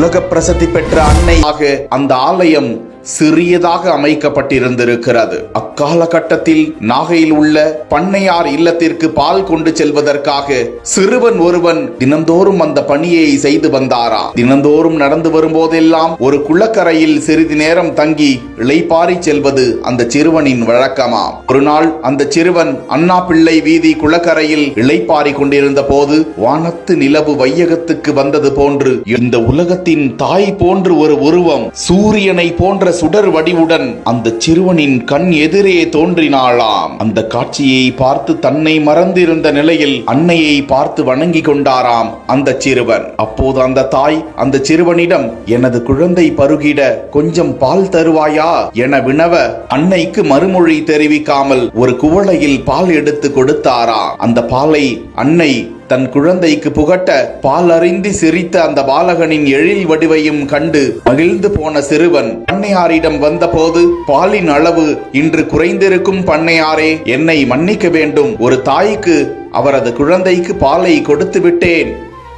உலக பிரசித்தி பெற்ற அன்னையாக அந்த ஆலயம் சிறியதாக அமைக்கப்பட்டிருந்திருக்கிறது. அக்காலகட்டத்தில் நாகையில் உள்ள பண்ணையார் இல்லத்திற்கு பால் கொண்டு செல்வதற்காக சிறுவன் ஒருவன் தினந்தோறும் அந்த பணியை செய்து வந்தாரா. தினந்தோறும் நடந்து வரும்போதெல்லாம் ஒரு குளக்கரையில் சிறிது நேரம் தங்கி இளைப்பாரி செல்வது அந்த சிறுவனின் வழக்கமாம். ஒரு நாள் அந்த சிறுவன் அண்ணா பிள்ளை வீதி குளக்கரையில் இளைப்பாரி கொண்டிருந்த போது வானத்து நிலவு வையகத்துக்கு வந்தது போன்று இந்த உலகத்தின் தாய் போன்று ஒரு உருவம் சூரியனை போன்ற சுடர் வடிவுடன் அந்த சிறுவனின் கண் எதிரே தோன்றினாளாம். அந்த காட்சியை பார்த்து தன்னை மறந்திருந்த நிலையில் அன்னையை பார்த்து வணங்கி கொண்டாராம் அந்த சிறுவன். அப்போது அந்த தாய் அந்த சிறுவனிடம், எனது குழந்தை பருகிட கொஞ்சம் பால் தருவாயா என வினவ, அன்னைக்கு மறுமொழி தெரிவிக்காமல் ஒரு குவளையில் பால் எடுத்து கொடுத்தாரா. அந்த பாலை அன்னை தன் குழந்தைக்கு புகட்ட பால் அறிந்து சிரித்த அந்த பாலகனின் எழில் வடிவையும் கண்டு மகிழ்ந்து போன சிறுவன் பண்ணையாரிடம் வந்தபோது, பாலின் அளவு இன்று குறைந்திருக்கும் பண்ணையாரே, என்னை மன்னிக்க வேண்டும். ஒரு தாய்க்கு அவரது குழந்தைக்கு பாலை கொடுத்து விட்டேன்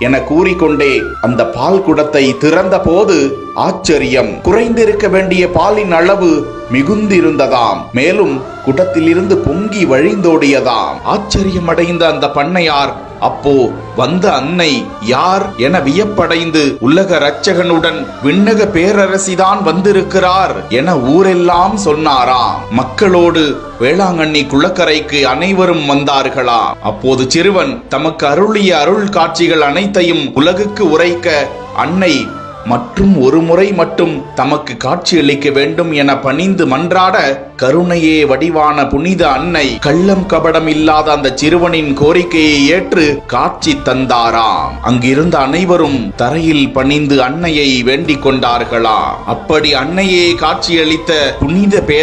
என கூறிக்கொண்டே அந்த பால் குடத்தை திறந்த போது ஆச்சரியம், குறைந்திருக்க வேண்டிய பாலின் அளவு மிகுந்திருந்ததாம். மேலும் குடத்திலிருந்து பொங்கி வழிந்தோடியதாம். ஆச்சரியமடைந்த அந்த பண்ணையார் அப்போ வந்த அன்னை யார் என வியப்படைந்து, உலக இரட்சகனுடன் விண்ணக பேரரசிதான் வந்திருக்கிறார் என ஊரெல்லாம் சொன்னாராம். மக்களோடு வேளாங்கண்ணி குளக்கரைக்கு அனைவரும் வந்தார்களா. அப்போது சிறுவன் தமக்கு அருளிய அருள் காட்சிகள் அனைத்தையும் உலகுக்கு உரைக்க அன்னை மற்றும் ஒரு முறை மட்டும் தமக்கு காட்சியளிக்க வேண்டும் என பணிந்து மன்றாட, கருணையே வடிவான புனித அன்னை கள்ளம் கபடம் இல்லாத அந்த சிறுவனின் கோரிக்கையை ஏற்று காட்சி தந்தாராம். அங்கிருந்த அனைவரும் தரையில் பணிந்து அன்னையை வேண்டிக் கொண்டார்களா. அப்படி அன்னையே காட்சியளித்த புனித பேரா